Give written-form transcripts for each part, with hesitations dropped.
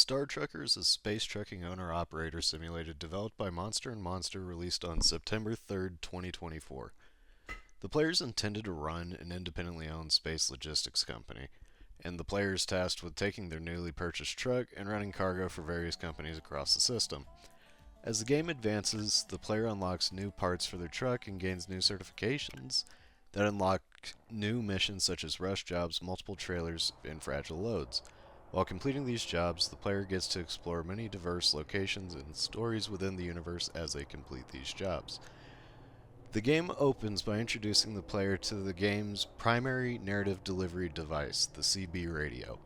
Star Trucker is a space trekking owner-operator simulator developed by Monster & Monster, released on September 3rd, 2024. The player is intended to run an independently owned space logistics company, and the player is tasked with taking their newly purchased truck and running cargo for various companies across the system. As the game advances, the player unlocks new parts for their truck and gains new certifications that unlock new missions such as rush jobs, multiple trailers, and fragile loads. While completing these jobs, the player gets to explore many diverse locations and stories within the universe as they complete these jobs. The game opens by introducing the player to the game's primary narrative delivery device, the CB radio.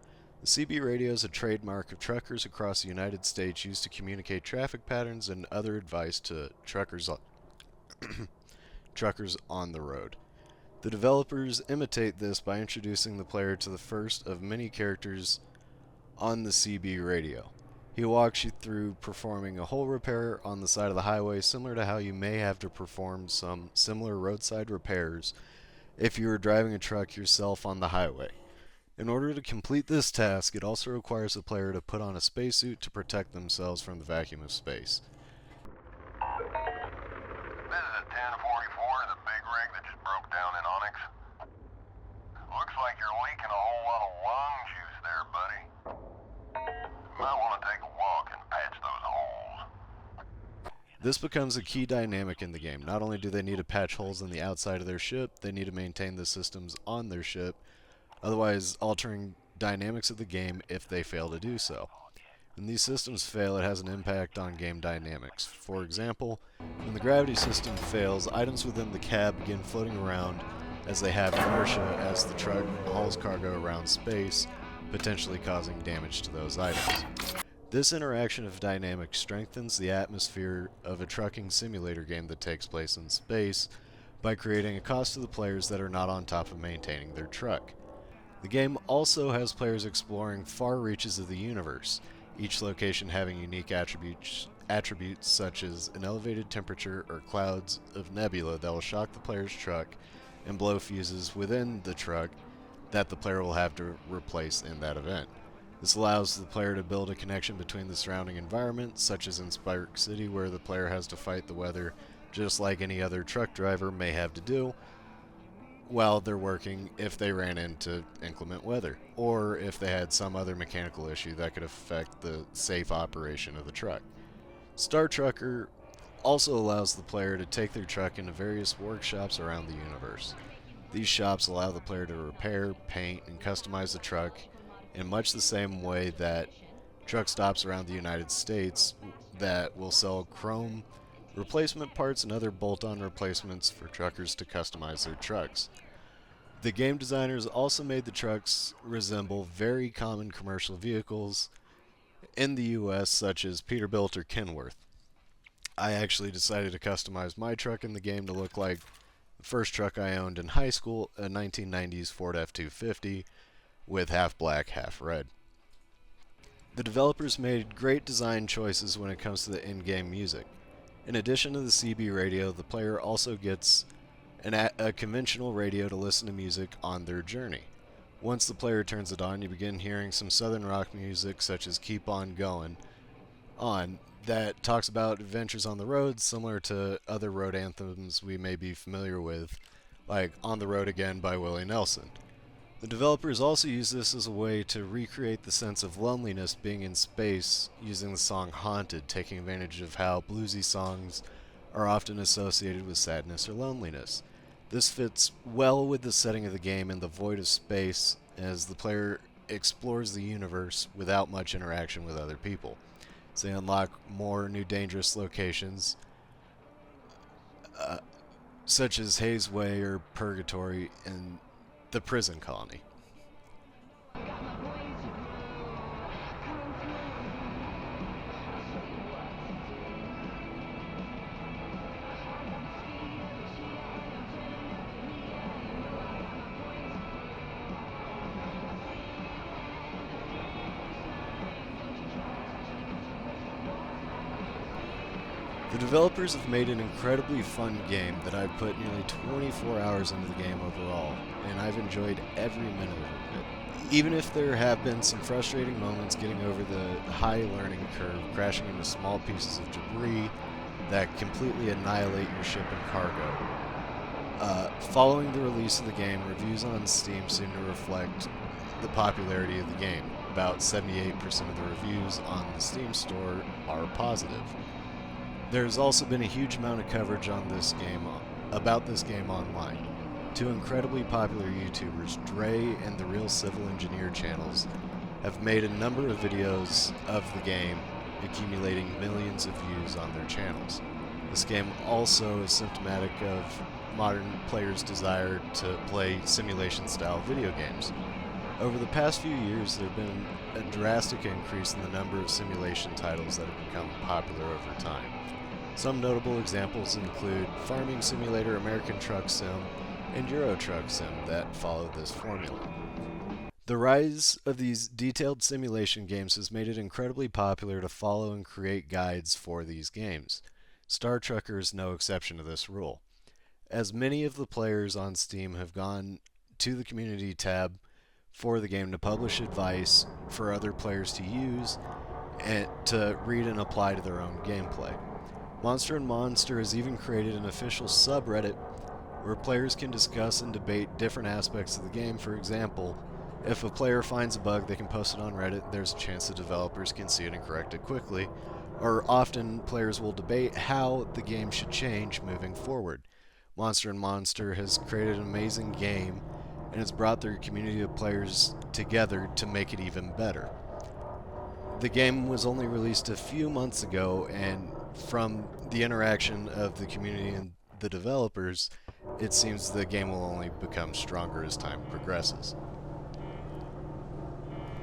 The CB radio is a trademark of truckers across the United States used to communicate traffic patterns and other advice to truckers on the road. The developers imitate this by introducing the player to the first of many characters on the CB radio. He walks you through performing a hole repair on the side of the highway, similar to how you may have to perform some similar roadside repairs if you were driving a truck yourself on the highway. In order to complete this task, it also requires the player to put on a spacesuit to protect themselves from the vacuum of space. This is a 1044 to the big rig that just broke down in Onyx. Looks like you're leaking a whole lot of lung juice there, buddy. Might want to take a walk and patch those holes. This becomes a key dynamic in the game. Not only do they need to patch holes in the outside of their ship, they need to maintain the systems on their ship, otherwise altering dynamics of the game if they fail to do so. When these systems fail, it has an impact on game dynamics. For example, when the gravity system fails, items within the cab begin floating around as they have inertia as the truck hauls cargo around space, potentially causing damage to those items. This interaction of dynamics strengthens the atmosphere of a trucking simulator game that takes place in space by creating a cost to the players that are not on top of maintaining their truck. The game also has players exploring far reaches of the universe, each location having unique attributes such as an elevated temperature or clouds of nebula that will shock the player's truck and blow fuses within the truck that the player will have to replace in that event. This allows the player to build a connection between the surrounding environment, such as in Spark City, where the player has to fight the weather just like any other truck driver may have to do while they're working if they ran into inclement weather, or if they had some other mechanical issue that could affect the safe operation of the truck. Star Trucker also allows the player to take their truck into various workshops around the universe. These shops allow the player to repair, paint, and customize the truck in much the same way that truck stops around the United States that will sell chrome replacement parts and other bolt-on replacements for truckers to customize their trucks. The game designers also made the trucks resemble very common commercial vehicles in the US, such as Peterbilt or Kenworth. I actually decided to customize my truck in the game to look like the first truck I owned in high school, a 1990s Ford F-250 with half black, half red. The developers made great design choices when it comes to the in-game music. In addition to the CB radio, the player also gets a conventional radio to listen to music on their journey. Once the player turns it on, you begin hearing some southern rock music such as Keep On Going that talks about adventures on the road, similar to other road anthems we may be familiar with, like On the Road Again by Willie Nelson. The developers also use this as a way to recreate the sense of loneliness being in space using the song Haunted, taking advantage of how bluesy songs are often associated with sadness or loneliness. This fits well with the setting of the game in the void of space as the player explores the universe without much interaction with other people. So they unlock more new dangerous locations, such as Hayes Way or Purgatory in the prison colony. The developers have made an incredibly fun game that I've put nearly 24 hours into the game overall, and I've enjoyed every minute of it. Even if there have been some frustrating moments getting over the high learning curve, crashing into small pieces of debris that completely annihilate your ship and cargo. Following the release of the game, reviews on Steam seem to reflect the popularity of the game. About 78% of the reviews on the Steam store are positive. There's also been a huge amount of coverage on this game, about this game online. Two incredibly popular YouTubers, Dre and the Real Civil Engineer channels, have made a number of videos of the game, accumulating millions of views on their channels. This game also is symptomatic of modern players' desire to play simulation-style video games. Over the past few years, there have been a drastic increase in the number of simulation titles that have become popular over time. Some notable examples include Farming Simulator, American Truck Sim, and Euro Truck Sim that follow this formula. The rise of these detailed simulation games has made it incredibly popular to follow and create guides for these games. Star Trekker is no exception to this rule, as many of the players on Steam have gone to the community tab for the game to publish advice for other players to use and to read and apply to their own gameplay. Monster & Monster has even created an official subreddit where players can discuss and debate different aspects of the game. For example, if a player finds a bug, they can post it on Reddit. There's a chance the developers can see it and correct it quickly. Or often, players will debate how the game should change moving forward. Monster & Monster has created an amazing game and has brought their community of players together to make it even better. The game was only released a few months ago, and from the interaction of the community and the developers, it seems the game will only become stronger as time progresses.